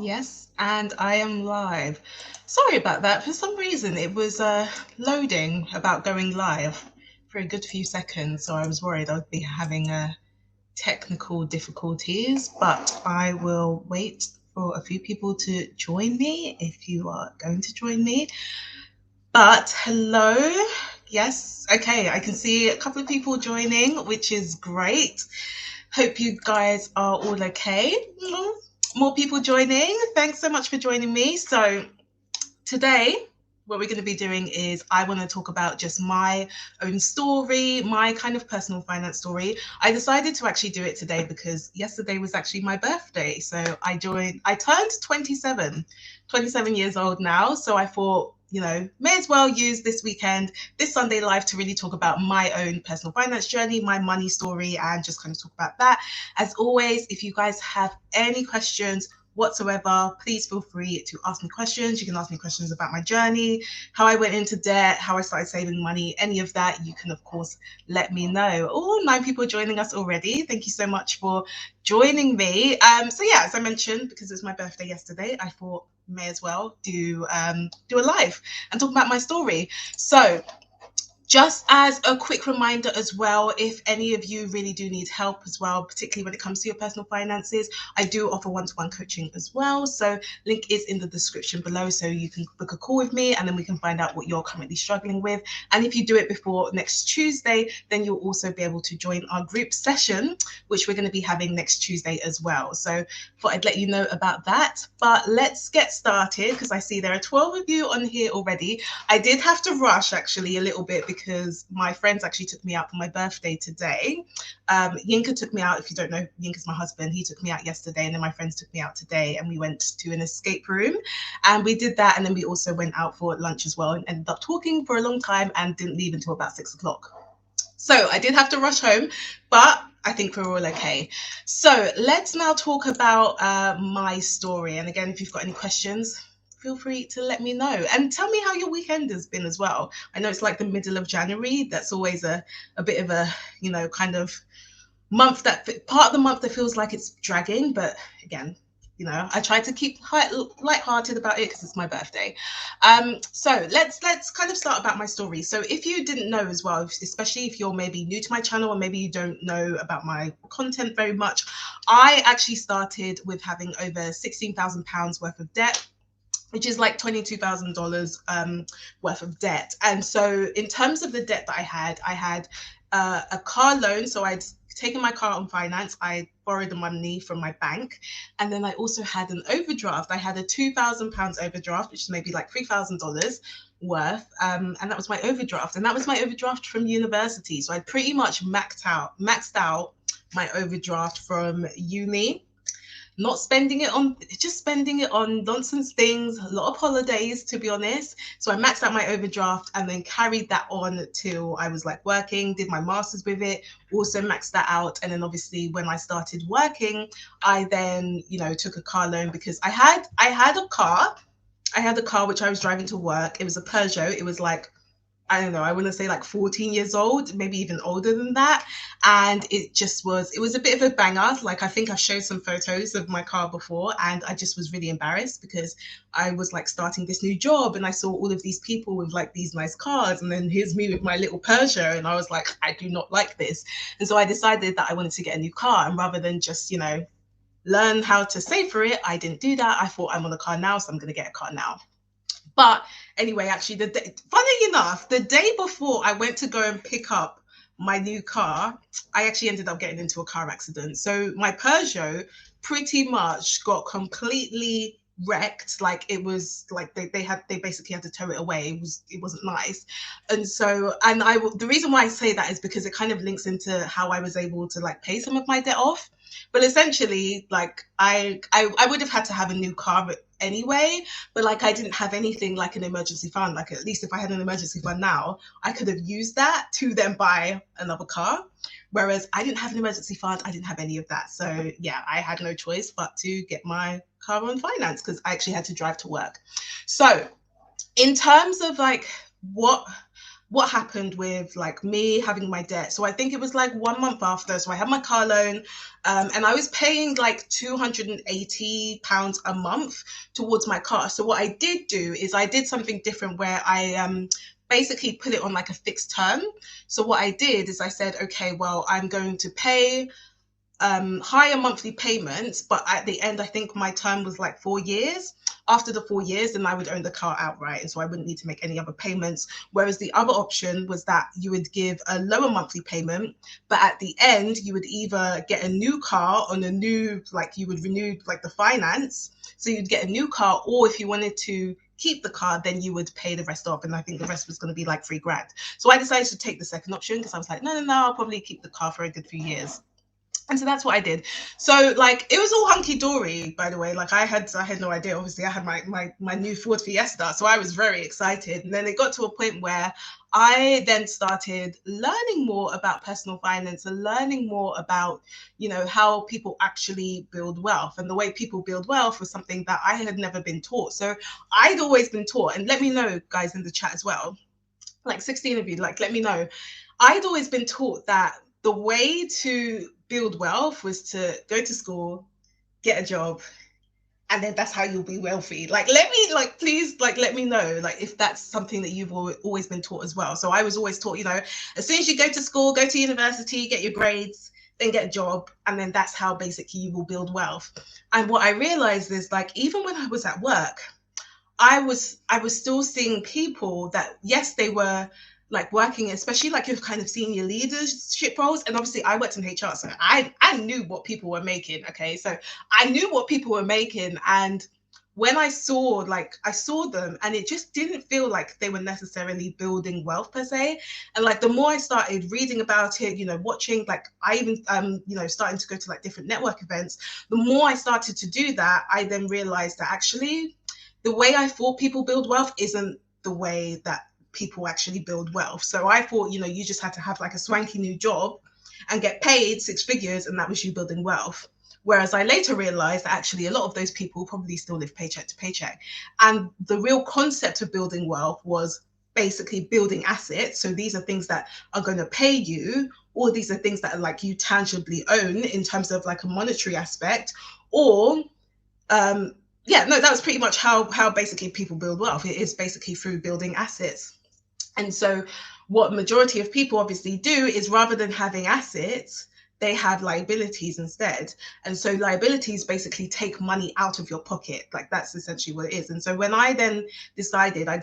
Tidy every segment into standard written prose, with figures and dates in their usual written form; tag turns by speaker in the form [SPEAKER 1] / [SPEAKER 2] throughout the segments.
[SPEAKER 1] Yes, and I am live. Sorry about that. For some reason, it was loading about going live for a good few seconds, so I was worried I'd be having technical difficulties, but I will wait for a few people to join me if you are going to join me. But hello. Yes, okay, I can see a couple of people joining, which is great. Hope you guys are all okay. More people joining. Thanks so much for joining me. So, today, what we're going to be doing is I want to talk about just my own story, my kind of personal finance story. I decided to actually do it today because yesterday was actually my birthday. So, I turned 27 years old now. So, I thought, may as well use this weekend, this Sunday live to really talk about my own personal finance journey, my money story, and just kind of talk about that. As always, if you guys have any questions whatsoever, please feel free to ask me questions. You can ask me questions about my journey, how I went into debt, how I started saving money, any of that. You can, of course, let me know. Oh, 9 people joining us already. Thank you so much for joining me. So yeah, as I mentioned, because it was my birthday yesterday, I thought may as well do a live and talk about my story. So just as a quick reminder as well, if any of you really do need help as well, particularly when it comes to your personal finances, I do offer one-to-one coaching as well. So link is in the description below, so you can book a call with me and then we can find out what you're currently struggling with. And if you do it before next Tuesday, then you'll also be able to join our group session, which we're going to be having next Tuesday as well. So thought I'd let you know about that. But let's get started because I see there are 12 of you on here already. I did have to rush actually a little bit because my friends actually took me out for my birthday today. Yinka took me out. If you don't know, Yinka's my husband. He took me out yesterday, and then my friends took me out today, and we went to an escape room, and we did that, and then we also went out for lunch as well, and ended up talking for a long time, and didn't leave until about 6 o'clock. So I did have to rush home, but I think we're all okay. So let's now talk about my story. And again, if you've got any questions, feel free to let me know and tell me how your weekend has been as well. I know it's like the middle of January. That's always a bit of a, kind of month that part of the month that feels like it's dragging. But again, I try to keep light-hearted about it because it's my birthday. So let's kind of start about my story. So if you didn't know as well, especially if you're maybe new to my channel or maybe you don't know about my content very much, I actually started with having over £16,000 worth of debt, which is like $22,000 worth of debt. And so in terms of the debt that I had a car loan. So I'd taken my car on finance. I borrowed the money from my bank. And then I also had an overdraft. I had a £2,000 overdraft, which is maybe like $3,000 worth. And that was my overdraft. And that was my overdraft from university. So I pretty much maxed out my overdraft from uni, not spending it on, just spending it on nonsense things, a lot of holidays, to be honest. So I maxed out my overdraft and then carried that on till I was like working, did my master's with it, also maxed that out. And then obviously when I started working, I then, took a car loan because I had a car. I had a car which I was driving to work. It was a Peugeot. It was like, I don't know, I want to say like 14 years old, maybe even older than that. And it was a bit of a banger. Like, I think I've showed some photos of my car before, and I just was really embarrassed because I was like starting this new job and I saw all of these people with like these nice cars. And then here's me with my little Peugeot. And I was like, I do not like this. And so I decided that I wanted to get a new car. And rather than just, learn how to save for it, I didn't do that. I thought I'm on a car now, so I'm going to get a car now. But anyway, actually, funny enough, the day before I went to go and pick up my new car, I actually ended up getting into a car accident. So my Peugeot pretty much got completely wrecked. Like, it was like they basically had to tow it away. It wasn't nice. And so, the reason why I say that is because it kind of links into how I was able to like pay some of my debt off. But essentially, like, I would have had to have a new car anyway, but like, I didn't have anything like an emergency fund. Like, at least if I had an emergency fund now, I could have used that to then buy another car. Whereas I didn't have an emergency fund, I didn't have any of that. So yeah, I had no choice but to get my car on finance because I actually had to drive to work. So in terms of like what what happened with like me having my debt. So I think it was like 1 month after. So I had my car loan, and I was paying like £280 a month towards my car. So what I did do is I did something different where I basically put it on like a fixed term. So what I did is I said, okay, well, I'm going to pay higher monthly payments, but at the end, I think my term was like 4 years. After the 4 years, then I would own the car outright, and so I wouldn't need to make any other payments. Whereas the other option was that you would give a lower monthly payment, but at the end, you would either get a new car on a new, like you would renew like the finance, so you'd get a new car, or if you wanted to keep the car, then you would pay the rest off, and I think the rest was going to be like 3 grand. So I decided to take the second option because I was like, no, I'll probably keep the car for a good few years. And so that's what I did. So like it was all hunky dory, by the way. Like I had no idea. Obviously, I had my new Ford Fiesta, so I was very excited. And then it got to a point where I then started learning more about personal finance and learning more about, how people actually build wealth. And the way people build wealth was something that I had never been taught. So I'd always been taught, and let me know, guys, in the chat as well, like 16 of you, like let me know. I'd always been taught that the way to build wealth was to go to school, get a job, and then that's how you'll be wealthy. Like let me, like please, like let me know, like if that's something that you've always been taught as well. So I was always taught, as soon as you go to school, go to university, get your grades, then get a job, and then that's how basically you will build wealth. And what I realized is, like, even when I was at work, I was still seeing people that, yes, they were like working, especially like with kind of senior leadership roles. And obviously I worked in HR, so I knew what people were making. Okay. So I knew what people were making. And when I saw them, and it just didn't feel like they were necessarily building wealth per se. And like the more I started reading about it, watching, like I even starting to go to like different network events, the more I started to do that, I then realized that actually the way I thought people build wealth isn't the way that people actually build wealth. So I thought, you just had to have like a swanky new job and get paid 6 figures, and that was you building wealth. Whereas I later realized that actually a lot of those people probably still live paycheck to paycheck. And the real concept of building wealth was basically building assets. So these are things that are going to pay you, or these are things that are like you tangibly own in terms of like a monetary aspect, or that was pretty much how basically people build wealth. It is basically through building assets. And so what majority of people obviously do is, rather than having assets, they have liabilities instead. And so liabilities basically take money out of your pocket. Like that's essentially what it is. And so when I then decided, I'm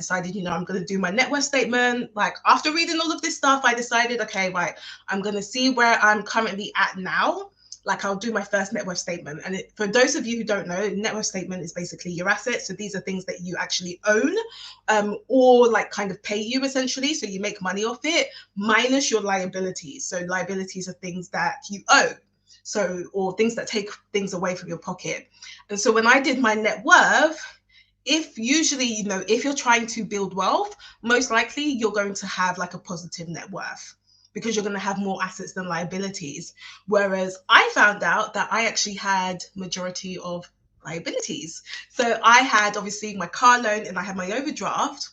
[SPEAKER 1] going to do my net worth statement. Like after reading all of this stuff, I decided, okay, right, I'm going to see where I'm currently at now. Like I'll do my first net worth statement. And for those of you who don't know, net worth statement is basically your assets. So these are things that you actually own, or like kind of pay you essentially. So you make money off it, minus your liabilities. So liabilities are things that you owe. So, or things that take things away from your pocket. And so when I did my net worth, if you're trying to build wealth, most likely you're going to have like a positive net worth, because you're going to have more assets than liabilities. Whereas I found out that I actually had majority of liabilities. So I had obviously my car loan, and I had my overdraft.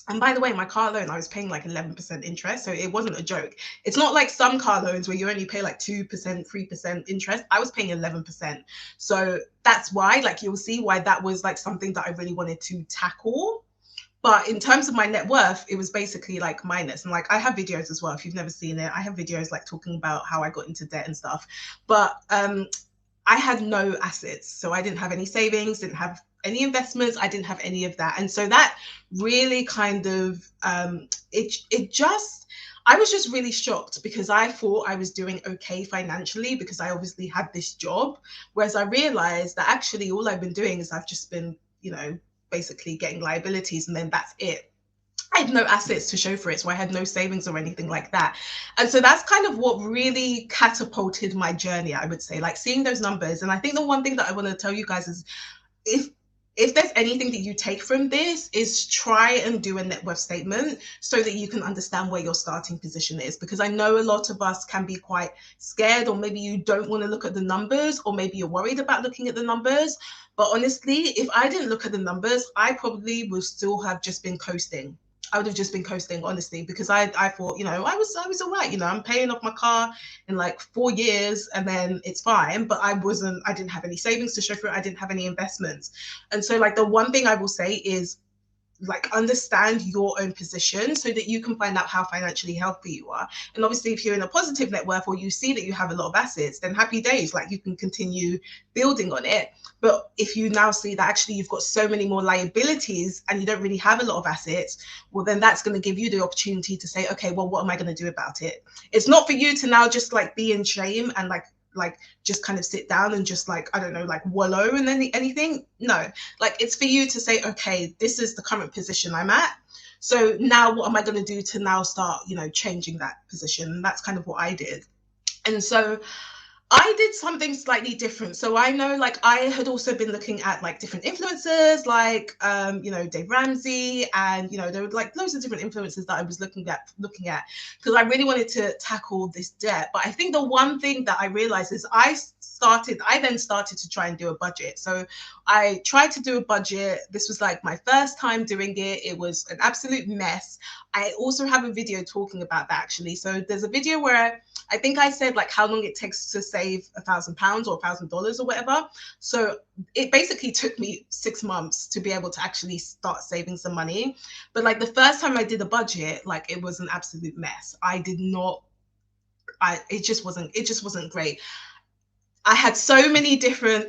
[SPEAKER 1] And by the way, my car loan, I was paying like 11% interest. So it wasn't a joke. It's not like some car loans where you only pay like 2%, 3% interest. I was paying 11%. So that's why, like, you'll see why that was like something that I really wanted to tackle. But in terms of my net worth, it was basically like minus. And like I have videos as well. If you've never seen it, I have videos like talking about how I got into debt and stuff. But I had no assets. So I didn't have any savings, didn't have any investments. I didn't have any of that. And so that really kind of, I was just really shocked, because I thought I was doing okay financially because I obviously had this job. Whereas I realized that actually all I've been doing is I've just been, basically getting liabilities, and then that's it. I had no assets to show for it, so I had no savings or anything like that. And so that's kind of what really catapulted my journey, I would say, like seeing those numbers. And I think the one thing that I want to tell you guys is, if there's anything that you take from this, is try and do a net worth statement so that you can understand where your starting position is. Because I know a lot of us can be quite scared, or maybe you don't want to look at the numbers, or maybe you're worried about looking at the numbers. But honestly, if I didn't look at the numbers, I probably would still have just been coasting. I would have just been coasting, honestly, because I thought, I was all right. I'm paying off my car in like 4 years and then it's fine. But I didn't have any savings to show for it. I didn't have any investments. And so like the one thing I will say is like understand your own position so that you can find out how financially healthy you are. And obviously if you're in a positive net worth or you see that you have a lot of assets, then happy days, like you can continue building on it. But if you now see that actually you've got so many more liabilities and you don't really have a lot of assets, well then that's going to give you the opportunity to say, okay, well, what am I going to do about it? It's not for you to now just like be in shame and like just kind of sit down and just like, I don't know, like wallow in anything. No, like it's for you to say, okay, this is the current position I'm at. So now what am I going to do to now start, changing that position? And that's kind of what I did. And so I did something slightly different. So I know like I had also been looking at like different influencers, like Dave Ramsey, and there were like loads of different influencers that I was looking at because I really wanted to tackle this debt. But I think the one thing that I realized is I then started to try and do a budget. So I tried to do a budget. This was like my first time doing it. It was an absolute mess. I also have a video talking about that actually. So there's a video where I think I said like how long it takes to save £1,000 or $1,000 or whatever. So it basically took me 6 months to be able to actually start saving some money. But like the first time I did a budget, like it was an absolute mess. It just wasn't great. I had so many different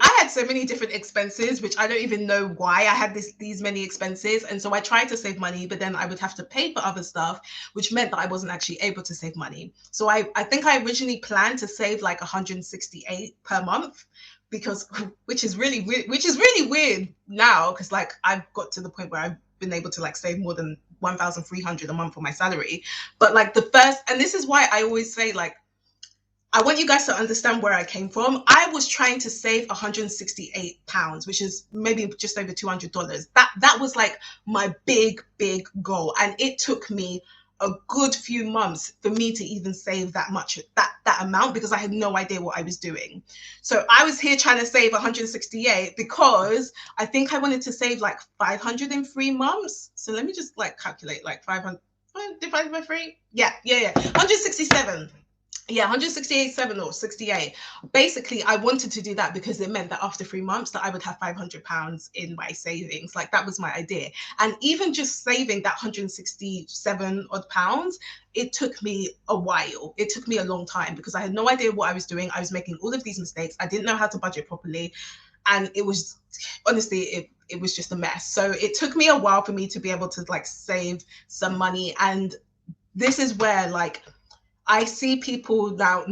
[SPEAKER 1] expenses, which I don't even know why I had these many expenses. And so I tried to save money, but then I would have to pay for other stuff, which meant that I wasn't actually able to save money. So I think I originally planned to save like 168 per month, because which is really weird now, because like I've got to the point where I've been able to like save more than 1,300 a month for my salary. But like and this is why I always say like, I want you guys to understand where I came from. I was trying to save £168, which is maybe just over $200. That was like my big goal. And it took me a good few months for me to even save that amount, because I had no idea what I was doing. So I was here trying to save 168 because I think I wanted to save like 500 in 3 months. So let me just like calculate like 500 divided by 3. Yeah. 167. Yeah, 168.7 or 68. Basically, I wanted to do that because it meant that after 3 months that I would have £500 in my savings. Like that was my idea. And even just saving that 167 odd pounds, it took me a while. It took me a long time because I had no idea what I was doing. I was making all of these mistakes. I didn't know how to budget properly. And it was, honestly, it was just a mess. So it took me a while for me to be able to like save some money. And this is where like, I see people now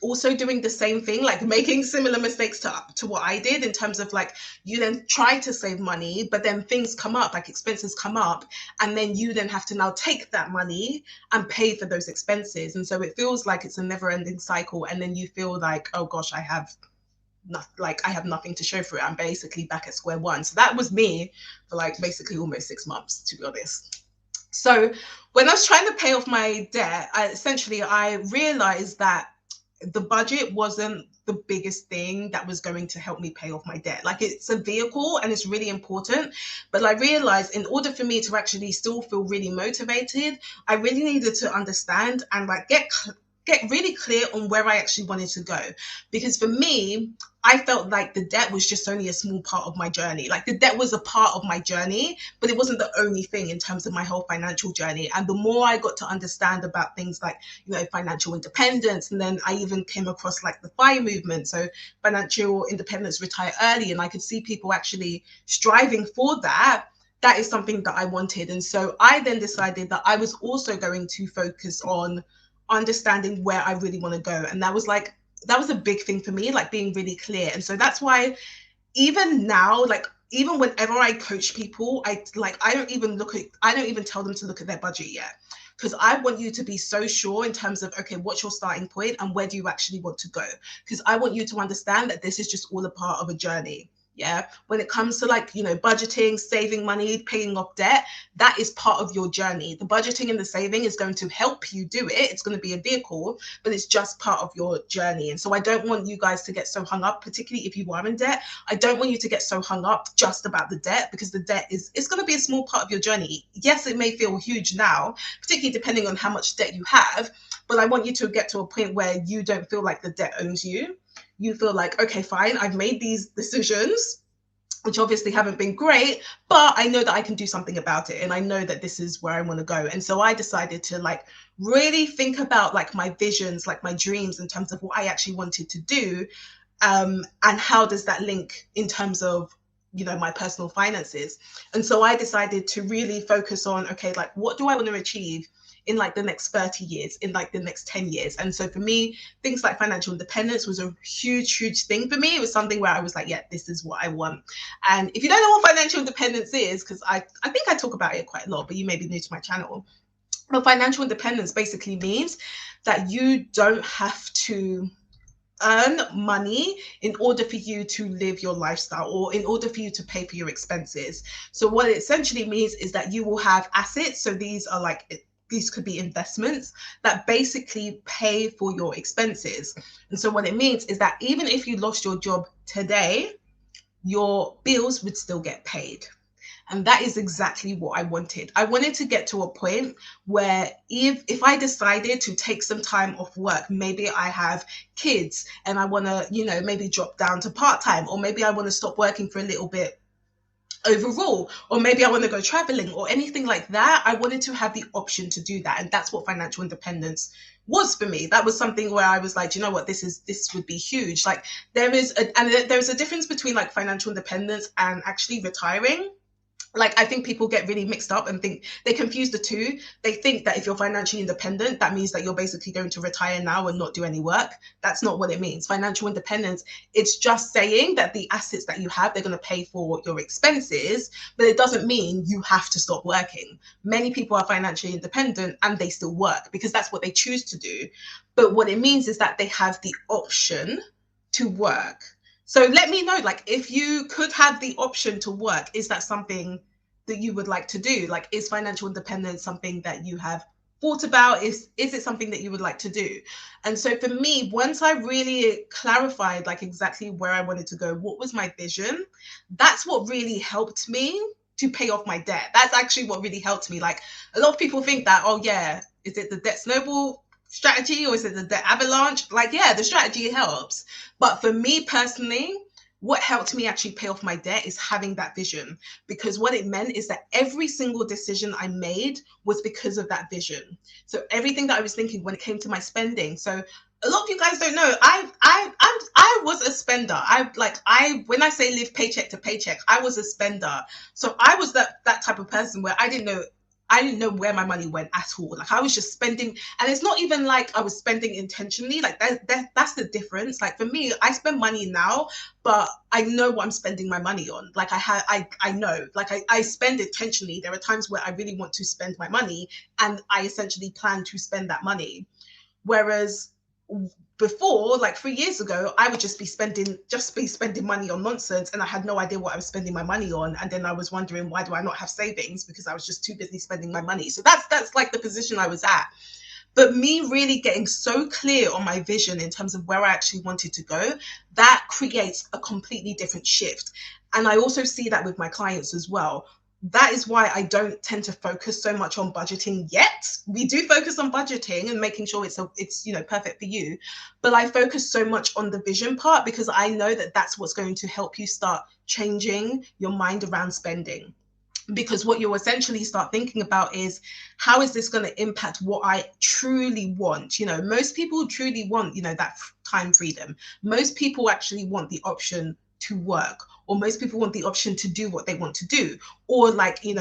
[SPEAKER 1] also doing the same thing, like making similar mistakes to what I did, in terms of like, you then try to save money, but then things come up, like expenses come up, and then you then have to now take that money and pay for those expenses. And so it feels like it's a never ending cycle. And then you feel like, oh gosh, I have nothing to show for it. I'm basically back at square one. So that was me for like basically almost 6 months, to be honest. So when I was trying to pay off my debt, I realized that the budget wasn't the biggest thing that was going to help me pay off my debt. Like, it's a vehicle and it's really important. But I realized in order for me to actually still feel really motivated, I really needed to understand and like get really clear on where I actually wanted to go. Because for me, I felt like the debt was just only a small part of my journey. Like, the debt was a part of my journey, but it wasn't the only thing in terms of my whole financial journey. And the more I got to understand about things like, financial independence, and then I even came across like the FIRE movement, so financial independence, retire early, and I could see people actually striving for that. That is something that I wanted. And so I then decided that I was also going to focus on understanding where I really want to go. And that was a big thing for me, like being really clear. And so that's why even now, like even whenever I coach people, I don't even tell them to look at their budget yet, because I want you to be so sure in terms of, okay, what's your starting point and where do you actually want to go? Because I want you to understand that this is just all a part of a journey. Yeah, when it comes to like, budgeting, saving money, paying off debt, that is part of your journey. The budgeting and the saving is going to help you do it. It's going to be a vehicle, but it's just part of your journey. And so I don't want you guys to get so hung up, particularly if you are in debt. I don't want you to get so hung up just about the debt, because the debt is, it's going to be a small part of your journey. Yes, it may feel huge now, particularly depending on how much debt you have, but I want you to get to a point where you don't feel like the debt owns you. You feel like, okay, fine, I've made these decisions, which obviously haven't been great, but I know that I can do something about it. And I know that this is where I want to go. And so I decided to like really think about like my visions, like my dreams in terms of what I actually wanted to do. And how does that link in terms of, my personal finances? And so I decided to really focus on, okay, like what do I want to achieve in like the next 30 years, in like the next 10 years. And so for me, things like financial independence was a huge thing for me. It was something where I was like, yeah, this is what I want. And if you don't know what financial independence is, because I think I talk about it quite a lot, but you may be new to my channel. But financial independence basically means that you don't have to earn money in order for you to live your lifestyle, or in order for you to pay for your expenses. So what it essentially means is that you will have assets. So these could be investments that basically pay for your expenses. And so what it means is that even if you lost your job today, your bills would still get paid. And that is exactly what I wanted. I wanted to get to a point where if I decided to take some time off work, maybe I have kids and I want to, maybe drop down to part-time, or maybe I want to stop working for a little bit overall, or maybe I want to go traveling or anything like that. I wanted to have the option to do that. And that's what financial independence was for me. That was something where I was like, you know what, this would be huge. Like there's a difference between like financial independence and actually retiring. Like, I think people get really mixed up and think they confuse the two. They think that if you're financially independent, that means that you're basically going to retire now and not do any work. That's not what it means. Financial independence, it's just saying that the assets that you have, they're going to pay for your expenses, but it doesn't mean you have to stop working. Many people are financially independent and they still work because that's what they choose to do. But what it means is that they have the option to work. So let me know, like, if you could have the option to work, is that something that you would like to do? Like, is financial independence something that you have thought about? Is it something that you would like to do? And so for me, once I really clarified like exactly where I wanted to go, what was my vision, that's what really helped me to pay off my debt. That's actually what really helped me. Like, a lot of people think that, oh yeah, is it the debt snowball strategy or is it the debt avalanche? Like, yeah, the strategy helps. But for me personally, what helped me actually pay off my debt is having that vision, because what it meant is that every single decision I made was because of that vision. So everything that I was thinking when it came to my spending. So a lot of you guys don't know, I was a spender. When I say live paycheck to paycheck, I was a spender. So I was that type of person where I didn't know where my money went at all. Like, I was just spending, and it's not even like I was spending intentionally. Like that's the difference. Like, for me, I spend money now, but I know what I'm spending my money on. Like, I know, like I spend intentionally. There are times where I really want to spend my money and I essentially plan to spend that money. Whereas before, like 3 years ago, I would just be spending money on nonsense, and I had no idea what I was spending my money on. And then I was wondering, why do I not have savings? Because I was just too busy spending my money. So that's like the position I was at. But me really getting so clear on my vision in terms of where I actually wanted to go, that creates a completely different shift. And I also see that with my clients as well. That is why I don't tend to focus so much on budgeting yet. We do focus on budgeting and making sure it's perfect for you, but I focus so much on the vision part because I know that that's what's going to help you start changing your mind around spending. Because what you'll essentially start thinking about is, how is this going to impact what I truly want? Most people truly want, that time freedom. Most people actually want the option to work, or most people want the option to do what they want to do, or work in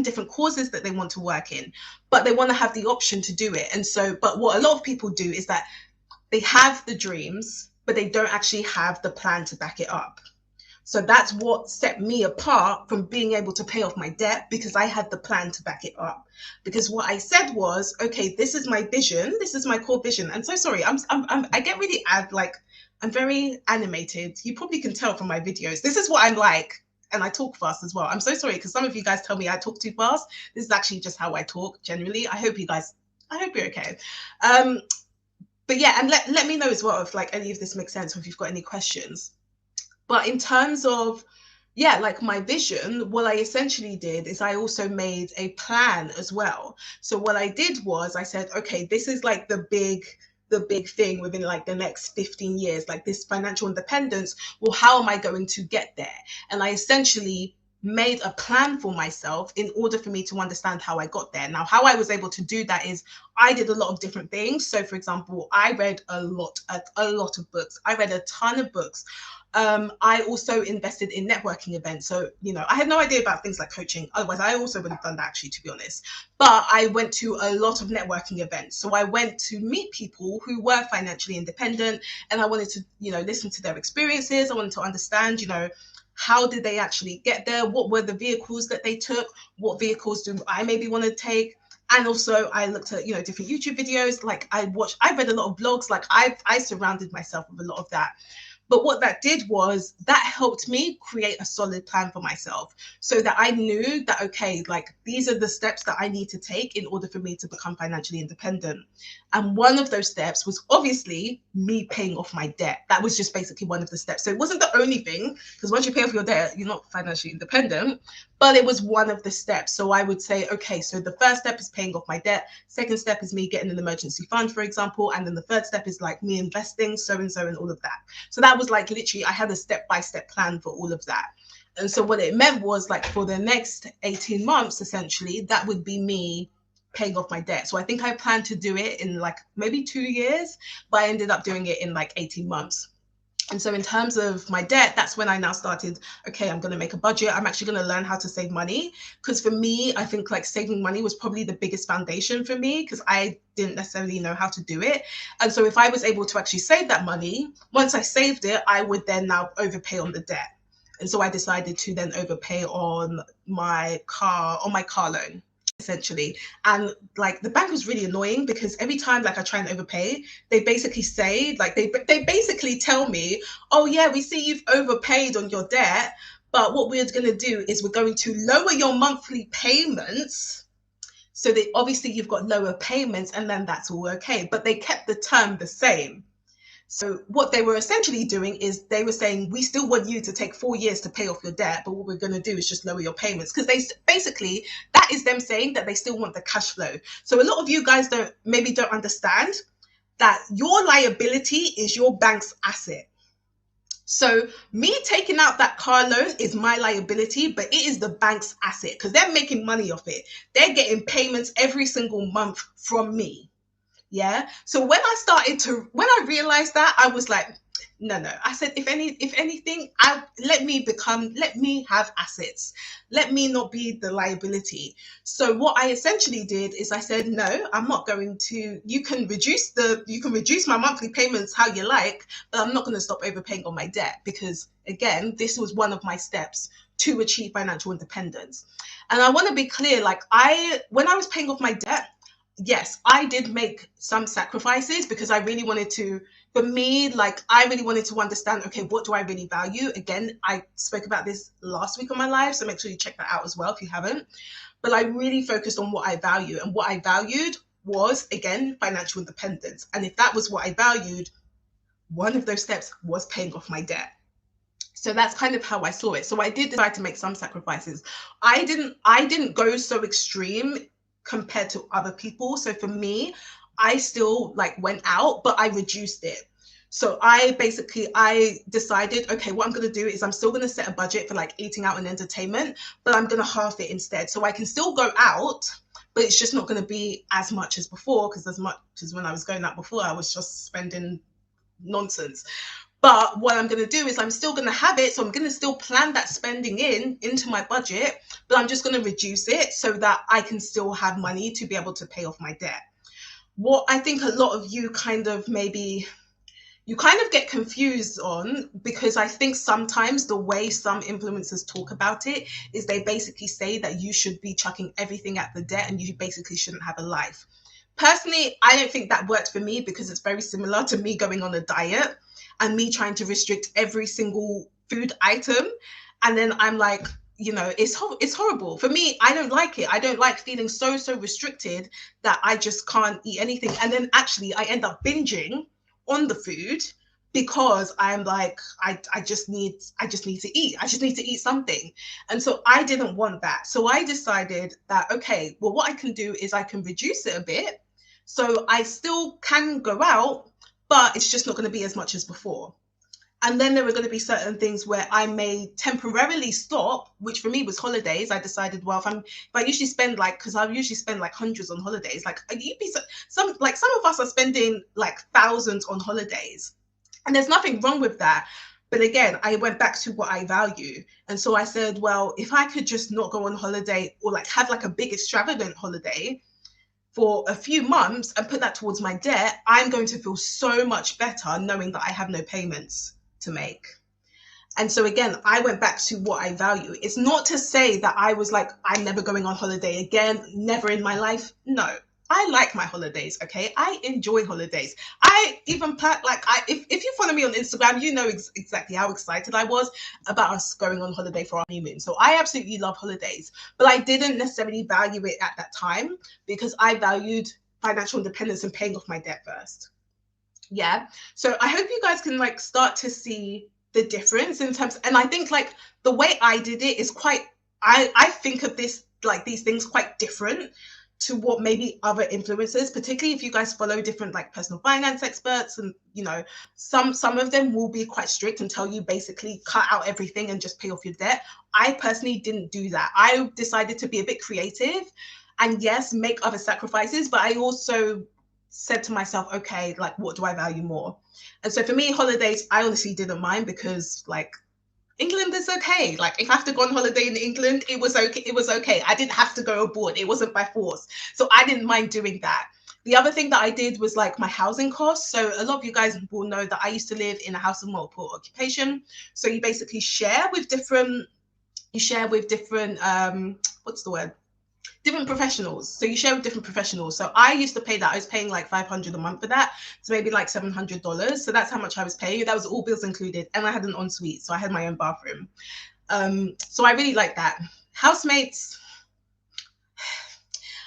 [SPEAKER 1] different causes that they want to work in, but they want to have the option to do it. And so, but what a lot of people do is that they have the dreams, but they don't actually have the plan to back it up. So that's what set me apart from being able to pay off my debt, because I had the plan to back it up. Because what I said was, okay, this is my vision, this is my core vision. And so sorry, I get really I'm very animated. You probably can tell from my videos. This is what I'm like. And I talk fast as well. I'm so sorry because some of you guys tell me I talk too fast. This is actually just how I talk generally. I hope you're okay. But yeah, and let me know as well if like any of this makes sense or if you've got any questions. But in terms of, yeah, like my vision, what I essentially did is I also made a plan as well. So what I did was I said, okay, this is like the big thing within like the next 15 years, like this financial independence. Well, how am I going to get there? And I essentially made a plan for myself in order for me to understand how I got there. Now, how I was able to do that is I did a lot of different things. So for example, I read a lot of books. I read a ton of books. I also invested in networking events. So, you know, I had no idea about things like coaching. Otherwise, I also would have done that actually, to be honest. But I went to a lot of networking events. So I went to meet people who were financially independent and I wanted to, you know, listen to their experiences. I wanted to understand, you know, how did they actually get there? What were the vehicles that they took? What vehicles do I maybe want to take? And also I looked at, you know, different YouTube videos. Like I read a lot of blogs. Like I surrounded myself with a lot of that. But what that did was that helped me create a solid plan for myself so that I knew that, okay, like these are the steps that I need to take in order for me to become financially independent. And one of those steps was obviously me paying off my debt. That was just basically one of the steps. So it wasn't the only thing, because once you pay off your debt, you're not financially independent, but it was one of the steps. So I would say, okay, so the first step is paying off my debt. Second step is me getting an emergency fund, for example. And then the third step is like me investing, so and so, and all of that. So that was like literally, I had a step-by-step plan for all of that. And so what it meant was like for the next 18 months, essentially, that would be me paying off my debt. So I think I planned to do it in like maybe 2 years, but I ended up doing it in like 18 months. And so in terms of my debt, that's when I now started, okay, I'm going to make a budget. I'm actually going to learn how to save money. Because for me, I think like saving money was probably the biggest foundation for me because I didn't necessarily know how to do it. And so if I was able to actually save that money, once I saved it, I would then now overpay on the debt. And so I decided to then overpay on my car loan, essentially. And like the bank was really annoying because every time like I try and overpay, they basically say like they basically tell me, oh yeah, we see you've overpaid on your debt, but what we're going to do is we're going to lower your monthly payments so that obviously you've got lower payments and then that's all okay. But they kept the term the same. So what they were essentially doing is they were saying, we still want you to take 4 years to pay off your debt, but what we're going to do is just lower your payments. Because they basically, that is them saying that they still want the cash flow. So a lot of you guys don't understand that your liability is your bank's asset. So me taking out that car loan is my liability, but it is the bank's asset because they're making money off it. They're getting payments every single month from me. Yeah. So when I realized that, I was like, no. I said, if anything, let me have assets. Let me not be the liability. So what I essentially did is I said, no, I'm not going to, you can reduce my monthly payments how you like, but I'm not going to stop overpaying on my debt because again, this was one of my steps to achieve financial independence. And I want to be clear, like when I was paying off my debt, yes, I did make some sacrifices because I really wanted to, for me, like I really wanted to understand, okay, what do I really value? Again, I spoke about this last week on my live, so make sure you check that out as well if you haven't. But I really focused on what I value, and what I valued was, again, financial independence. And if that was what I valued, one of those steps was paying off my debt. So that's kind of how I saw it. So I did decide to make some sacrifices. I didn't go so extreme compared to other people. So for me, I still like went out, but I reduced it. So I decided, okay, what I'm going to do is I'm still going to set a budget for like eating out and entertainment, but I'm going to halve it instead. So I can still go out, but it's just not going to be as much as before, because as much as when I was going out before, I was just spending nonsense. But what I'm going to do is I'm still going to have it. So I'm going to still plan that spending into my budget, but I'm just going to reduce it so that I can still have money to be able to pay off my debt. What I think a lot of you kind of get confused on, because I think sometimes the way some influencers talk about it is they basically say that you should be chucking everything at the debt and you basically shouldn't have a life. Personally, I don't think that worked for me because it's very similar to me going on a diet. and me trying to restrict every single food item. And then I'm like, you know, it's horrible for me. I don't like it. I don't like feeling so restricted that I just can't eat anything. And then actually I end up binging on the food because I'm like, I just need to eat. I just need to eat something. And so I didn't want that. So I decided that, okay, well, what I can do is I can reduce it a bit. So I still can go out, but it's just not going to be as much as before. And then there were going to be certain things where I may temporarily stop, which for me was holidays. I decided, well, if I usually spend like, because I usually spend like hundreds on holidays, like you'd be some of us are spending like thousands on holidays, and there's nothing wrong with that. But again, I went back to what I value. And so I said, well, if I could just not go on holiday or like have like a big extravagant holiday for a few months and put that towards my debt, I'm going to feel so much better knowing that I have no payments to make. And so again, I went back to what I value. It's not to say that I was like, I'm never going on holiday again, never in my life. No, I like my holidays, okay? I enjoy holidays. I even plan, like, if you follow me on Instagram, you know exactly how excited I was about us going on holiday for our honeymoon. So I absolutely love holidays, but I didn't necessarily value it at that time because I valued financial independence and paying off my debt first. Yeah. So I hope you guys can like start to see the difference in terms, and I think like the way I did it is quite, I think of this, like these things quite different to what maybe other influencers, particularly if you guys follow different like personal finance experts, and you know, some of them will be quite strict and tell you basically cut out everything and just pay off your debt. I personally didn't do that. I decided to be a bit creative and yes, make other sacrifices, but I also said to myself, okay, like what do I value more? And so for me, holidays, I honestly didn't mind because like England is okay. Like if I have to go on holiday in England, it was okay. It was okay. I didn't have to go abroad. It wasn't by force. So I didn't mind doing that. The other thing that I did was like my housing costs. So a lot of you guys will know that I used to live in a house of multiple occupation. So you basically share with different, what's the word? Different professionals. So you share with different professionals. So I used to pay that. I was paying like $500 a month for that. So maybe like $700. So that's how much I was paying. That was all bills included. And I had an ensuite. So I had my own bathroom. So I really like that. Housemates,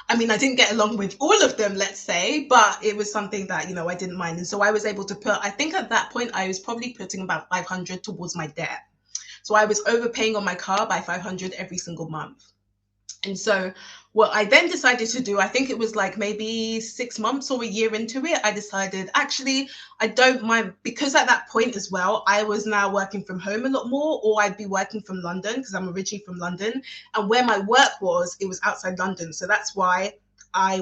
[SPEAKER 1] I mean, I didn't get along with all of them, let's say, but it was something that, you know, I didn't mind. And so I was able to put, I think at that point, I was probably putting about 500 towards my debt. So I was overpaying on my car by 500 every single month. And so what I then decided to do, I think it was like maybe 6 months or a year into it, I decided, actually, I don't mind, because at that point as well, I was now working from home a lot more, or I'd be working from London because I'm originally from London. And where my work was, it was outside London. So that's why I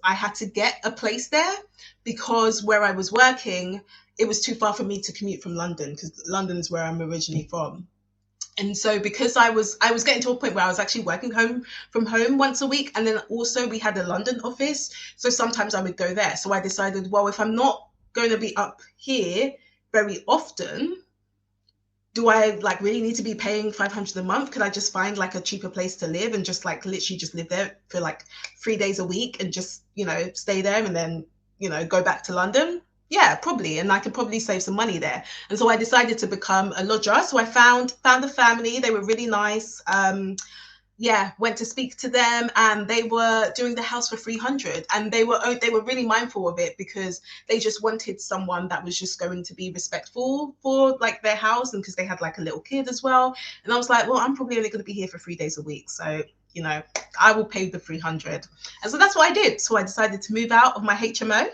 [SPEAKER 1] had to get a place there, because where I was working, it was too far for me to commute from London because London is where I'm originally from. And so because I was getting to a point where I was actually working from home once a week, and then also we had a London office, so sometimes I would go there. So I decided, well, if I'm not going to be up here very often, do I like really need to be paying 500 a month? Could I just find like a cheaper place to live and just like literally just live there for like 3 days a week and just, you know, stay there and then, you know, go back to London? Yeah, probably. And I could probably save some money there. And so I decided to become a lodger. So I found a family. They were really nice. Went to speak to them, and they were doing the house for 300, and they were really mindful of it because they just wanted someone that was just going to be respectful for like their house, and because they had like a little kid as well. And I was like, well, I'm probably only going to be here for 3 days a week, so you know, I will pay the 300. And so that's what I did. So I decided to move out of my HMO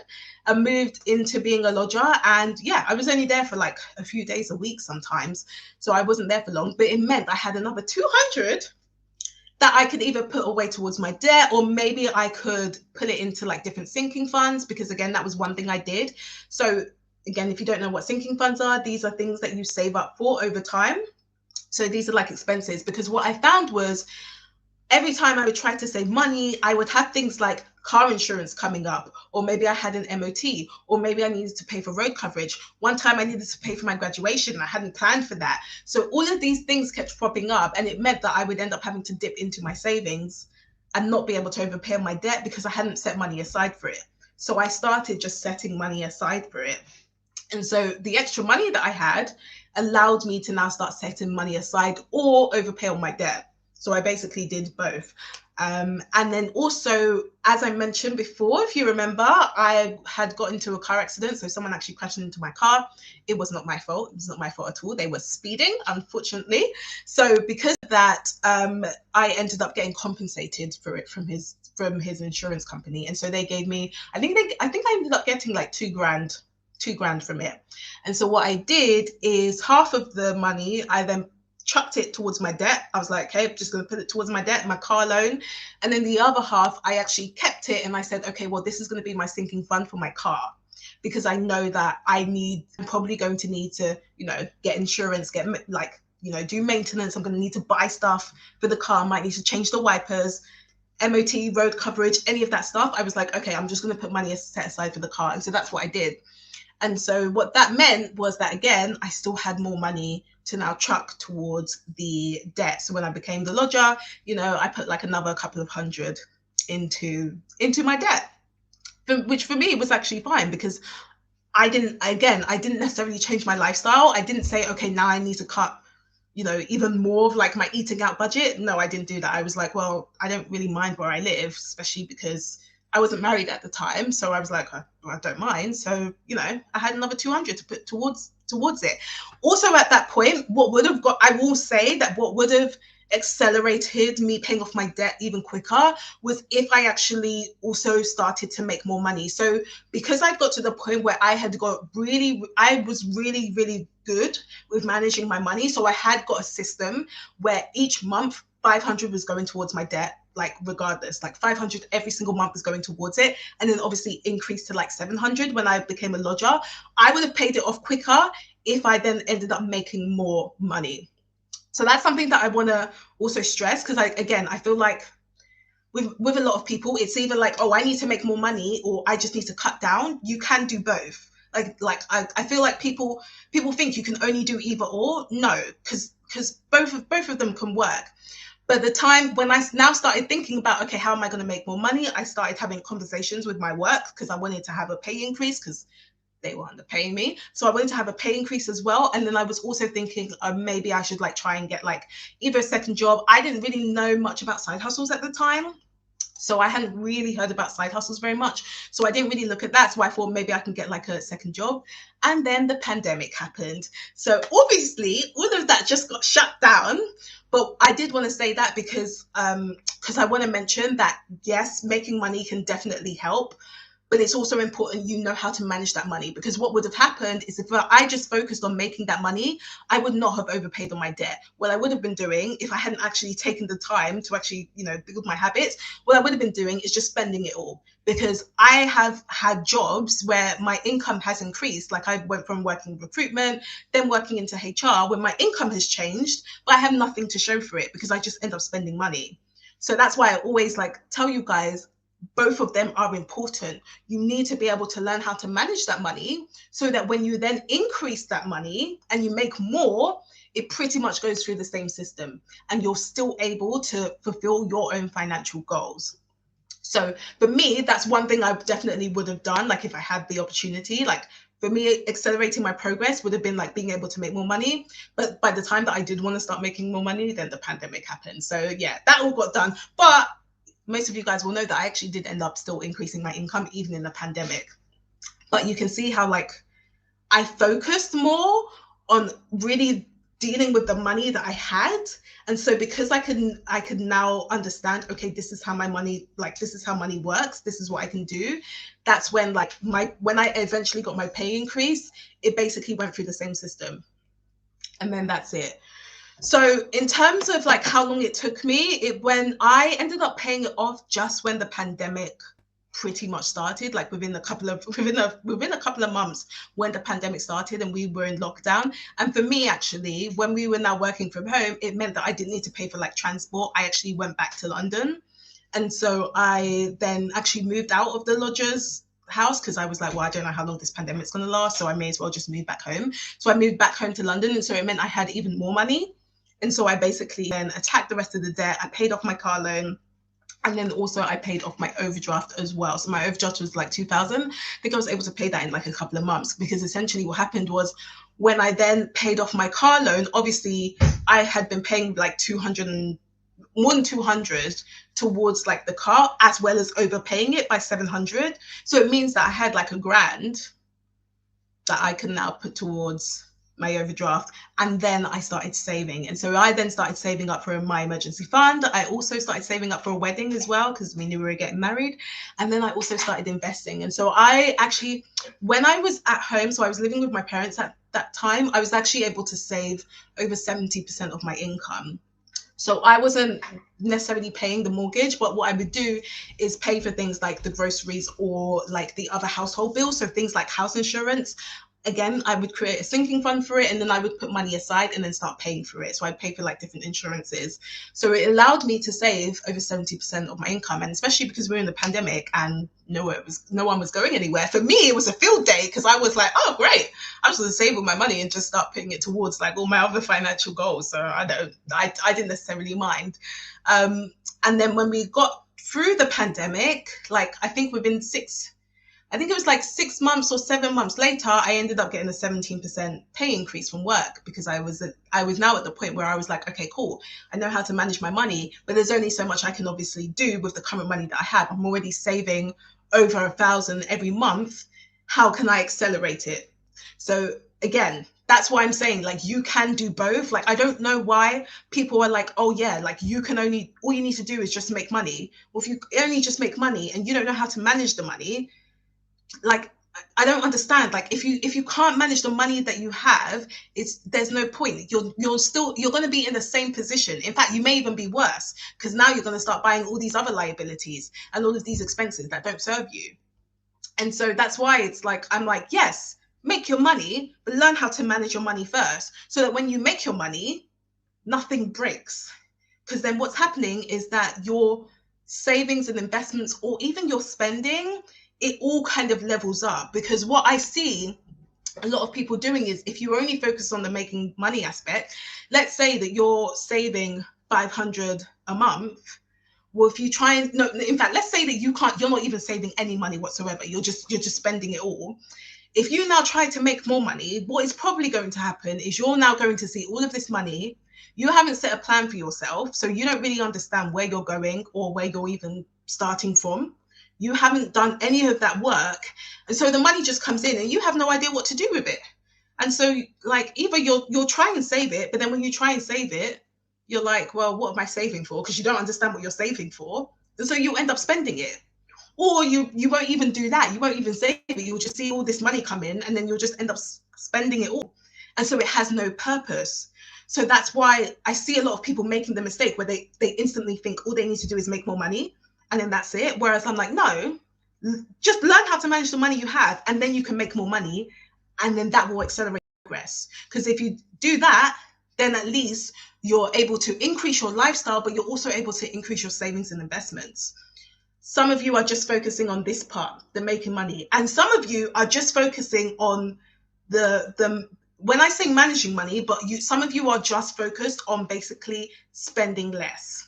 [SPEAKER 1] and moved into being a lodger. And yeah, I was only there for like a few days a week sometimes, so I wasn't there for long, but it meant I had another 200 that I could either put away towards my debt, or maybe I could put it into like different sinking funds, because again, that was one thing I did. So again, if you don't know what sinking funds are, these are things that you save up for over time. So these are like expenses, because what I found was every time I would try to save money, I would have things like car insurance coming up, or maybe I had an MOT, or maybe I needed to pay for road coverage. One time I needed to pay for my graduation. I hadn't planned for that. So all of these things kept popping up, and it meant that I would end up having to dip into my savings and not be able to overpay on my debt because I hadn't set money aside for it. So I started just setting money aside for it. And so the extra money that I had allowed me to now start setting money aside or overpay on my debt. So I basically did both. And then also, as I mentioned before, if you remember, I had got into a car accident. So someone actually crashed into my car. It was not my fault. It was not my fault at all. They were speeding, unfortunately. So because of that, I ended up getting compensated for it from his insurance company. And so they gave me, I think I ended up getting like £2,000 from it. And so what I did is half of the money I then chucked it towards my debt. I was like, okay, I'm just going to put it towards my debt, my car loan. And then the other half, I actually kept it and I said, okay, well, this is going to be my sinking fund for my car, because I know that I'm probably going to need to, get insurance, do maintenance. I'm going to need to buy stuff for the car. I might need to change the wipers, MOT, road coverage, any of that stuff. I was like, okay, I'm just going to put money set aside for the car. And so that's what I did. And so what that meant was that, again, I still had more money to now chuck towards the debt. So when I became the lodger, I put like another couple of hundred into my debt, which for me was actually fine, because I didn't necessarily change my lifestyle. I didn't say, okay, now I need to cut, even more of like my eating out budget. No, I didn't do that. I was like, well, I don't really mind where I live, especially because I wasn't married at the time. So I was like, I don't mind. So, I had another 200 to put towards it. Also at that point, I will say that what would have accelerated me paying off my debt even quicker was if I actually also started to make more money. So because I got to the point where I was really, really good with managing my money. So I had got a system where each month 500 was going towards my debt, like regardless, like 500 every single month was going towards it. And then obviously increased to like 700 when I became a lodger. I would have paid it off quicker if I then ended up making more money. So that's something that I want to also stress, because I feel like with a lot of people, it's either like, oh, I need to make more money, or I just need to cut down. You can do both. I feel like people think you can only do either or. No, because both of them can work. But the time when I now started thinking about, okay, how am I going to make more money? I started having conversations with my work, because I wanted to have a pay increase, because they were underpaying me. So I wanted to have a pay increase as well. And then I was also thinking maybe I should try and get either a second job. I didn't really know much about side hustles at the time. So I hadn't really heard about side hustles very much. So I didn't really look at that. So I thought maybe I can get a second job. And then the pandemic happened. So obviously all of that just got shut down. But I did want to say that because I want to mention that, yes, making money can definitely help. But it's also important you know how to manage that money, because what would have happened is if I just focused on making that money, I would not have overpaid on my debt. What I would have been doing, if I hadn't actually taken the time to actually, build my habits, what I would have been doing is just spending it all. Because I have had jobs where my income has increased. Like I went from working recruitment, then working into HR, where my income has changed, but I have nothing to show for it because I just end up spending money. So that's why I always tell you guys, both of them are important. You need to be able to learn how to manage that money so that when you then increase that money and you make more, it pretty much goes through the same system and you're still able to fulfill your own financial goals. So for me, that's one thing I definitely would have done. If I had the opportunity, for me, accelerating my progress would have been being able to make more money. But by the time that I did want to start making more money, then the pandemic happened. So yeah, that all got done. But most of you guys will know that I actually did end up still increasing my income even in the pandemic. But you can see how I focused more on really dealing with the money that I had. And so because I could now understand, okay, this is how my money, this is how money works, this is what I can do. That's when when I eventually got my pay increase, it basically went through the same system. And then that's it. So in terms of how long it took me, when I ended up paying it off just when the pandemic pretty much started, within a couple of months when the pandemic started and we were in lockdown. And for me, actually, when we were now working from home, it meant that I didn't need to pay for transport. I actually went back to London. And so I then actually moved out of the lodger's house because I was like, well, I don't know how long this pandemic's going to last, so I may as well just move back home. So I moved back home to London, and so it meant I had even more money. And so I basically then attacked the rest of the debt. I paid off my car loan. And then also I paid off my overdraft as well. So my overdraft was like 2,000. I think I was able to pay that in like a couple of months, because essentially what happened was, when I then paid off my car loan, obviously I had been paying like 200 and more than 200 towards like the car, as well as overpaying it by 700. So it means that I had like £1,000 that I can now put towards my overdraft. And then I started saving. And so I then started saving up for my emergency fund. I also started saving up for a wedding as well, because we knew we were getting married. And then I also started investing. And so I actually, when I was at home, so I was living with my parents at that time, I was actually able to save over 70% of my income. So I wasn't necessarily paying the mortgage, but what I would do is pay for things like the groceries or like the other household bills. So things like house insurance. Again, I would create a sinking fund for it, and then I would put money aside and then start paying for it. So I'd pay for like different insurances. So it allowed me to save over 70% of my income. And especially because we were in the pandemic and no one was going anywhere. For me, it was a field day, because I was like, oh, great. I'm just going to save all my money and just start putting it towards like all my other financial goals. So I didn't necessarily mind. And then when we got through the pandemic, like I think it was like 6 months or 7 months later, I ended up getting a 17% pay increase from work, because I was now at the point where I was like, okay, cool. I know how to manage my money, but there's only so much I can obviously do with the current money that I have. I'm already saving over 1,000 every month. How can I accelerate it? So again, that's why I'm saying, like, you can do both. Like, I don't know why people are like, oh yeah, like all you need to do is just make money. Well, if you only just make money and you don't know how to manage the money, like, I don't understand. Like, if you can't manage the money that you have, there's no point. You're going to be in the same position. In fact, you may even be worse, because now you're going to start buying all these other liabilities and all of these expenses that don't serve you. And so that's why it's like, I'm like, yes, make your money, but learn how to manage your money first, so that when you make your money, nothing breaks. Because then what's happening is that your savings and investments, or even your spending, it all kind of levels up. Because what I see a lot of people doing is, if you only focus on the making money aspect, let's say that you're saving 500 a month. Well, if you try and, no, in fact, let's say that you're not even saving any money whatsoever. You're just spending it all. If you now try to make more money, what is probably going to happen is you're now going to see all of this money. You haven't set a plan for yourself, so you don't really understand where you're going or where you're even starting from. You haven't done any of that work. And so the money just comes in and you have no idea what to do with it. And so, like, either you'll try and save it, but then when you try and save it, you're like, well, what am I saving for? Because you don't understand what you're saving for. And so you end up spending it. Or you won't even do that. You won't even save it. You'll just see all this money come in, and then you'll just end up spending it all. And so it has no purpose. So that's why I see a lot of people making the mistake where they instantly think all they need to do is make more money, and then that's it. Whereas I'm like, no, just learn how to manage the money you have, and then you can make more money, and then that will accelerate progress. Because if you do that, then at least you're able to increase your lifestyle, but you're also able to increase your savings and investments. Some of you are just focusing on this part, the making money. And some of you are just focusing on the when I say managing money, but some of you are just focused on basically spending less.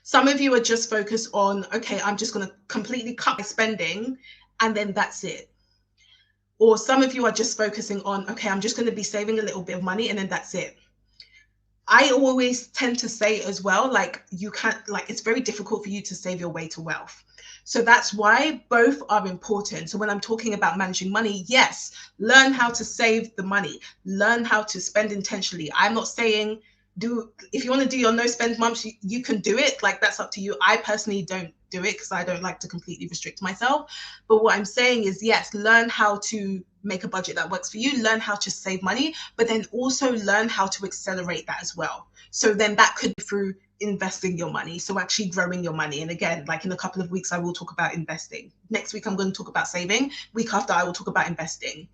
[SPEAKER 1] Some of you are just focused on, okay, I'm just going to completely cut my spending, and then that's it. Or some of you are just focusing on, okay, I'm just going to be saving a little bit of money, and then that's it. I always tend to say as well, like, it's very difficult for you to save your way to wealth. So that's why both are important. So when I'm talking about managing money, yes, learn how to save the money, learn how to spend intentionally. I'm not saying if you want to do your no spend months, you can do it. Like, that's up to you. I personally don't do it because I don't like to completely restrict myself. But what I'm saying is, yes, learn how to make a budget that works for you, learn how to save money, but then also learn how to accelerate that as well. So then that could be through investing your money, so actually growing your money. And again, like, in a couple of weeks I will talk about investing. Next week I'm going to talk about saving. Week after I will talk about investing.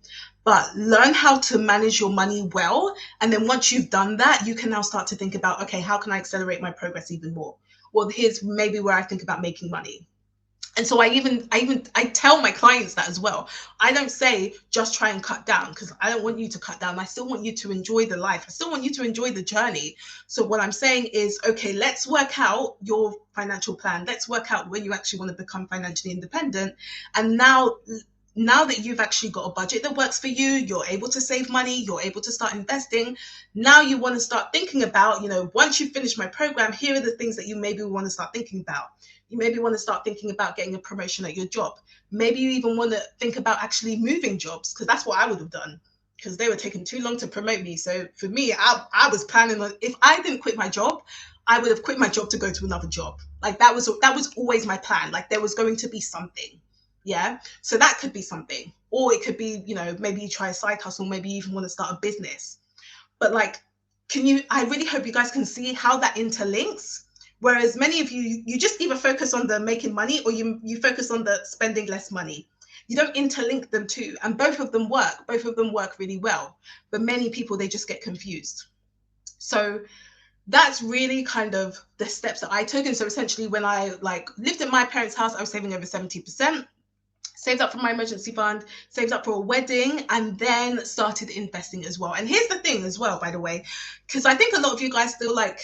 [SPEAKER 1] But learn how to manage your money well, and then once you've done that, you can now start to think about, okay, how can I accelerate my progress even more? Well, here's maybe where I think about making money. And so I tell my clients that as well. I don't say just try and cut down, because I don't want you to cut down. I still want you to enjoy the life. I still want you to enjoy the journey. So what I'm saying is, okay, let's work out your financial plan. Let's work out when you actually want to become financially independent. And now that you've actually got a budget that works for you, you're able to save money, you're able to start investing. Now you want to start thinking about, once you finish my program, here are the things that you maybe want to start thinking about. You maybe want to start thinking about getting a promotion at your job. Maybe you even want to think about actually moving jobs, because that's what I would have done, because they were taking too long to promote me. So for me, I was planning on, if I didn't quit my job, I would have quit my job to go to another job. Like that was always my plan. Like there was going to be something. Yeah. So that could be something. Or it could be, maybe you try a side hustle, maybe you even want to start a business. But like, I really hope you guys can see how that interlinks. Whereas many of you just either focus on the making money, or you focus on the spending less money. You don't interlink them too. And both of them work. Both of them work really well. But many people, they just get confused. So that's really kind of the steps that I took. And so essentially when I lived in my parents' house, I was saving over 70%. Saved up for my emergency fund, saved up for a wedding, and then started investing as well. And here's the thing as well, by the way, because I think a lot of you guys feel like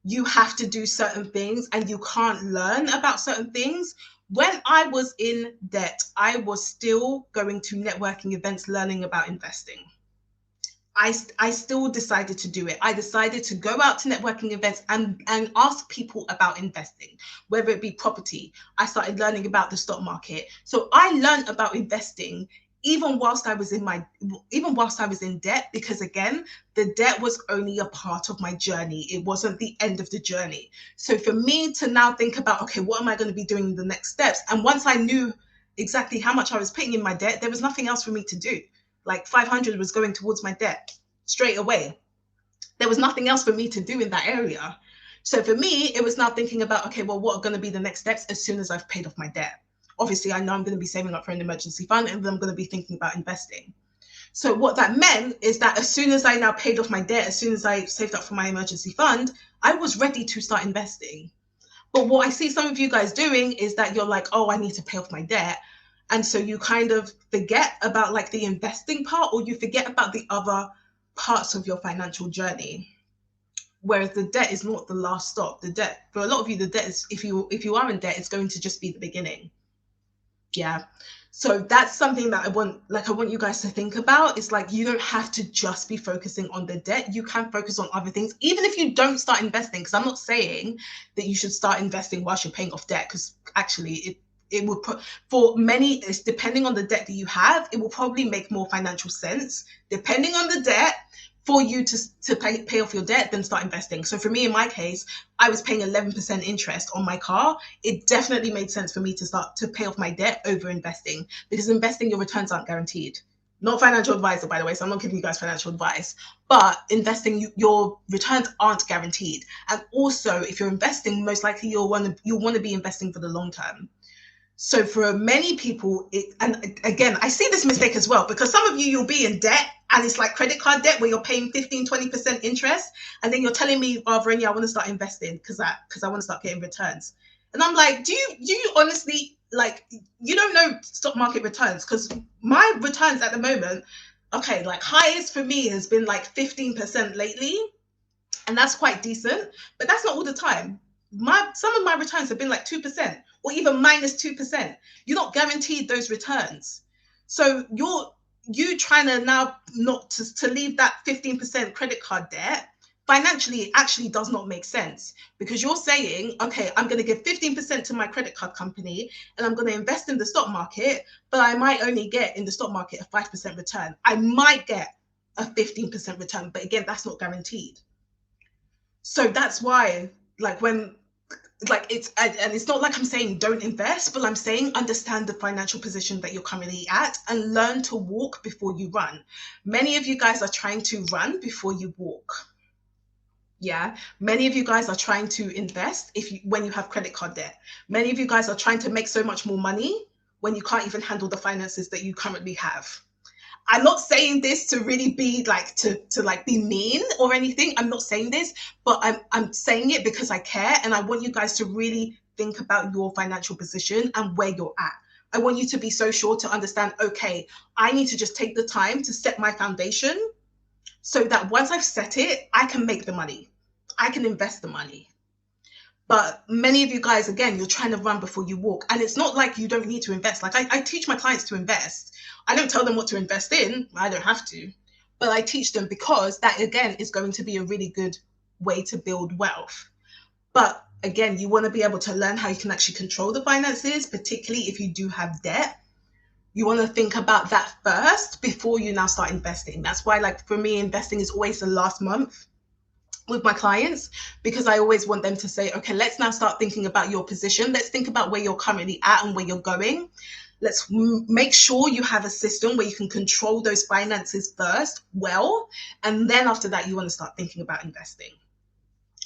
[SPEAKER 1] you have to do certain things and you can't learn about certain things. When I was in debt, I was still going to networking events, learning about investing. I still decided to do it. I decided to go out to networking events and ask people about investing, whether it be property. I started learning about the stock market. So I learned about investing even whilst I was in debt, because again, the debt was only a part of my journey. It wasn't the end of the journey. So for me to now think about, okay, what am I going to be doing in the next steps? And once I knew exactly how much I was paying in my debt, there was nothing else for me to do. Like 500 was going towards my debt straight away. There was nothing else for me to do in that area. So for me, it was now thinking about, okay, well, what are going to be the next steps as soon as I've paid off my debt? Obviously, I know I'm going to be saving up for an emergency fund, and then I'm going to be thinking about investing. So what that meant is that as soon as I now paid off my debt, as soon as I saved up for my emergency fund, I was ready to start investing. But what I see some of you guys doing is that you're like, oh, I need to pay off my debt. And so you kind of forget about like the investing part, or you forget about the other parts of your financial journey. Whereas the debt is not the last stop. The debt, for a lot of you, the debt is, if you are in debt, it's going to just be the beginning. Yeah. So that's something that I want you guys to think about. It's like, you don't have to just be focusing on the debt. You can focus on other things, even if you don't start investing. Because I'm not saying that you should start investing whilst you're paying off debt, because actually it will put, for many, it's depending on the debt that you have, it will probably make more financial sense, depending on the debt, for you to pay off your debt than start investing. So for me, in my case, I was paying 11% interest on my car. It definitely made sense for me to start to pay off my debt over investing, because investing, your returns aren't guaranteed. Not financial advisor, by the way, so I'm not giving you guys financial advice, but investing, your returns aren't guaranteed. And also, if you're investing, most likely you'll want to be investing for the long term. So for many people, and again, I see this mistake as well, because some of you'll be in debt, and it's like credit card debt where you're paying 15-20% interest, and then you're telling me, oh, Verenia, I want to start investing because I want to start getting returns. And I'm like, do you honestly, like, you don't know stock market returns? Because my returns at the moment, okay, like highest for me has been like 15% lately, and that's quite decent, but that's not all the time. Some of my returns have been like 2% or even -2%. You're not guaranteed those returns. So you trying to now not to leave that 15% credit card debt, financially, it actually does not make sense, because you're saying, okay, I'm going to give 15% to my credit card company and I'm going to invest in the stock market, but I might only get in the stock market a 5% return. I might get a 15% return, but again, that's not guaranteed. So that's why, like, when, like, it's not like I'm saying don't invest, but I'm saying understand the financial position that you're currently at and learn to walk before you run. Many of you guys are trying to run before you walk. Yeah, many of you guys are trying to invest when you have credit card debt. Many of you guys are trying to make so much more money when you can't even handle the finances that you currently have. I'm not saying this to really be like to like be mean or anything. I'm not saying this, but I'm saying it because I care, and I want you guys to really think about your financial position and where you're at. I want you to be so sure to understand, okay, I need to just take the time to set my foundation so that once I've set it, I can make the money. I can invest the money. But many of you guys, again, you're trying to run before you walk. And it's not like you don't need to invest. Like I teach my clients to invest. I don't tell them what to invest in. I don't have to. But I teach them because that, again, is going to be a really good way to build wealth. But again, you want to be able to learn how you can actually control the finances, particularly if you do have debt. You want to think about that first before you now start investing. That's why, like, for me, investing is always the last month with my clients, because I always want them to say, okay, let's now start thinking about your position. Let's think about where you're currently at and where you're going. Let's make sure you have a system where you can control those finances first well. And then after that, you want to start thinking about investing,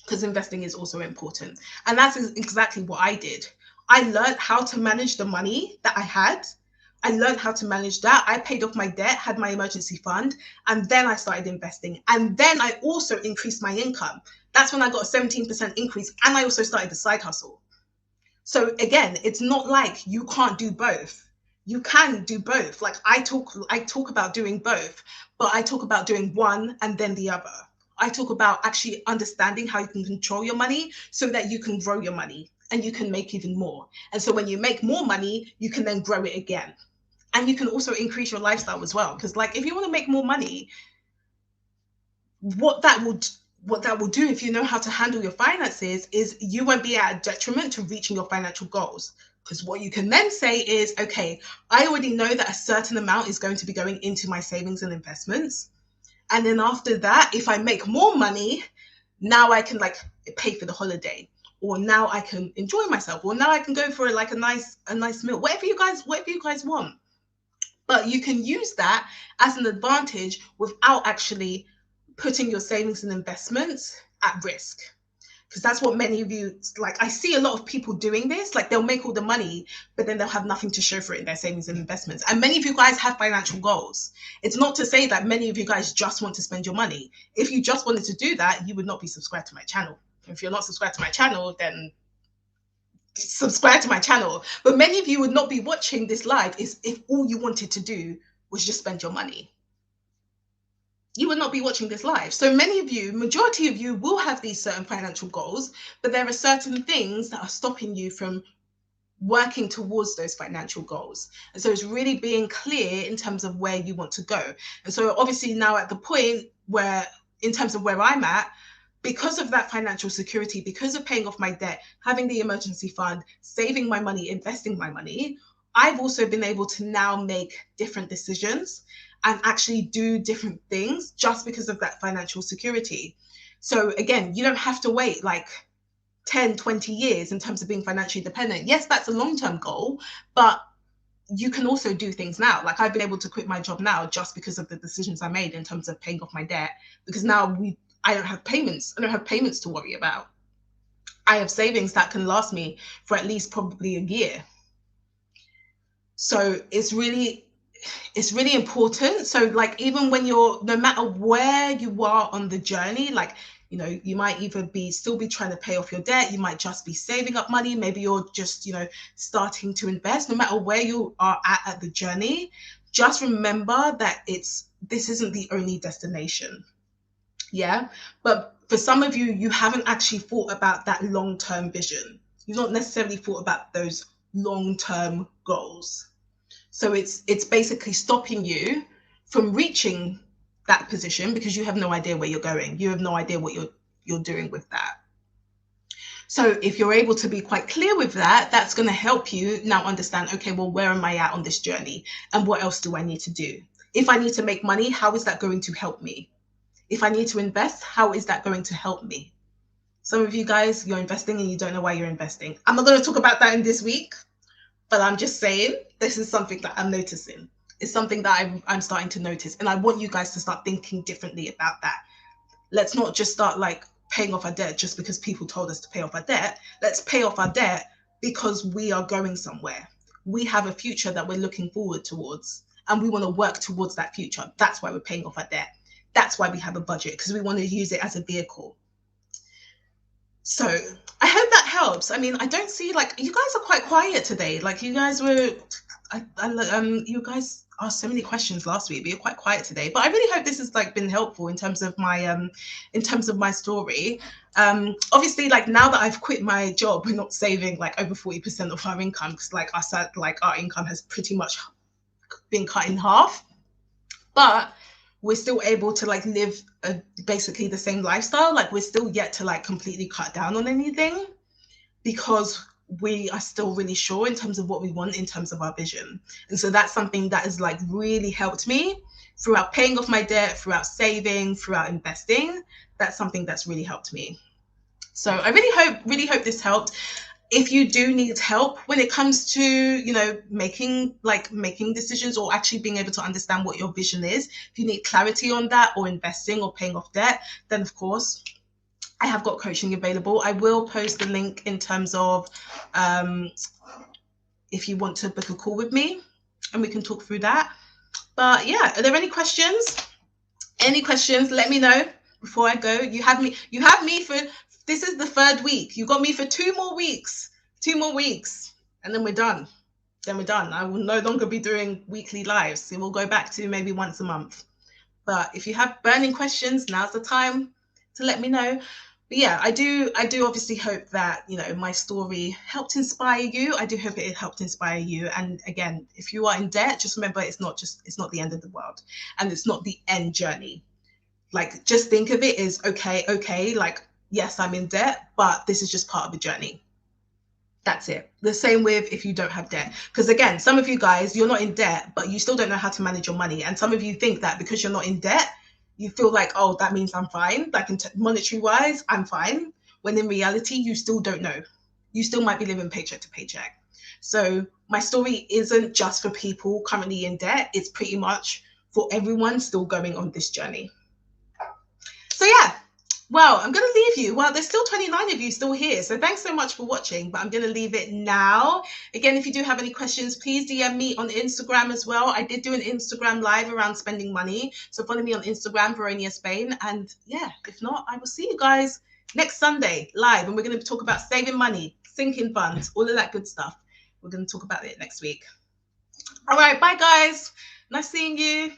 [SPEAKER 1] because investing is also important. And that's exactly what I did. I learned how to manage the money that I had. I learned how to manage that. I paid off my debt, had my emergency fund, and then I started investing. And then I also increased my income. That's when I got a 17% increase. And I also started the side hustle. So again, it's not like you can't do both. You can do both. Like I talk about doing both, but I talk about doing one and then the other. I talk about actually understanding how you can control your money so that you can grow your money and you can make even more. And so when you make more money, you can then grow it again. And you can also increase your lifestyle as well. Because like, if you want to make more money, what that will do, if you know how to handle your finances, is you won't be at a detriment to reaching your financial goals. Because what you can then say is, okay, I already know that a certain amount is going to be going into my savings and investments. And then after that, if I make more money, now I can like pay for the holiday, or now I can enjoy myself, or now I can go for like a nice meal, whatever you guys want. But you can use that as an advantage without actually putting your savings and investments at risk. Because that's what many of you, like, I see a lot of people doing this. Like, they'll make all the money, but then they'll have nothing to show for it in their savings and investments. And many of you guys have financial goals. It's not to say that many of you guys just want to spend your money. If you just wanted to do that, you would not be subscribed to my channel. If you're not subscribed to my channel, then subscribe to my channel. But many of you would not be watching this live if all you wanted to do was just spend your money. You would not be watching this live. So many of you, majority of you, will have these certain financial goals, but there are certain things that are stopping you from working towards those financial goals. And so it's really being clear in terms of where you want to go. And so obviously now at the point where, in terms of where I'm at, because of that financial security, because of paying off my debt, having the emergency fund, saving my money, investing my money, I've also been able to now make different decisions and actually do different things just because of that financial security. So again, you don't have to wait like 10, 20 years in terms of being financially dependent. Yes, that's a long-term goal, but you can also do things now. Like, I've been able to quit my job now just because of the decisions I made in terms of paying off my debt, because now I don't have payments. I don't have payments to worry about. I have savings that can last me for at least probably a year. So it's really important. So like, even when you're, no matter where you are on the journey, like, you know, you might either still be trying to pay off your debt. You might just be saving up money. Maybe you're just, you know, starting to invest. No matter where you are at the journey, just remember that this isn't the only destination. Yeah. But for some of you, you haven't actually thought about that long-term vision. You've not necessarily thought about those long-term goals. So it's basically stopping you from reaching that position because you have no idea where you're going. You have no idea what you're doing with that. So if you're able to be quite clear with that, that's going to help you now understand, okay, well, where am I at on this journey? And what else do I need to do? If I need to make money, how is that going to help me? If I need to invest, how is that going to help me? Some of you guys, you're investing and you don't know why you're investing. I'm not going to talk about that in this week, but I'm just saying, this is something that I'm noticing. It's something that I'm starting to notice. And I want you guys to start thinking differently about that. Let's not just start like paying off our debt just because people told us to pay off our debt. Let's pay off our debt because we are going somewhere. We have a future that we're looking forward towards, and we want to work towards that future. That's why we're paying off our debt. That's why we have a budget, because we want to use it as a vehicle. So I hope that helps. I mean, I don't see, like, you guys are quite quiet today. Like, you guys were, you guys asked so many questions last week, but you're quite quiet today. But I really hope this has like been helpful in terms of my story. Obviously, like, now that I've quit my job, we're not saving like over 40% of our income, because like I said, like our income has pretty much been cut in half. But we're still able to like live basically the same lifestyle. Like, we're still yet to like completely cut down on anything, because we are still really sure in terms of what we want in terms of our vision. And so that's something that has like really helped me throughout paying off my debt, throughout saving, throughout investing. That's something that's really helped me. So I really hope this helped. If you do need help when it comes to, you know, making decisions, or actually being able to understand what your vision is, if you need clarity on that, or investing or paying off debt, then of course I have got coaching available. I will post the link in terms of if you want to book a call with me, and we can talk through that. But yeah, are there any questions? Any questions? Let me know before I go. You have me for, this is the 3rd week. You got me for 2 more weeks. 2 more weeks. And then we're done. I will no longer be doing weekly lives. It will go back to maybe once a month. But if you have burning questions, now's the time to let me know. But yeah, I do obviously hope that, you know, my story helped inspire you. I do hope it helped inspire you. And again, if you are in debt, just remember it's not the end of the world, and it's not the end journey. Like, just think of it as okay, like, yes, I'm in debt, but this is just part of the journey. That's it. The same with if you don't have debt. Because again, some of you guys, you're not in debt, but you still don't know how to manage your money. And some of you think that because you're not in debt, you feel like, oh, that means I'm fine. Like, monetary wise, I'm fine. When in reality, you still don't know. You still might be living paycheck to paycheck. So my story isn't just for people currently in debt. It's pretty much for everyone still going on this journey. So yeah, well, I'm going to leave you. Well, there's still 29 of you still here. So thanks so much for watching, but I'm going to leave it now. Again, if you do have any questions, please DM me on Instagram as well. I did do an Instagram live around spending money. So follow me on Instagram, Veronia Spain. And yeah, if not, I will see you guys next Sunday live. And we're going to talk about saving money, sinking funds, all of that good stuff. We're going to talk about it next week. All right, bye guys. Nice seeing you.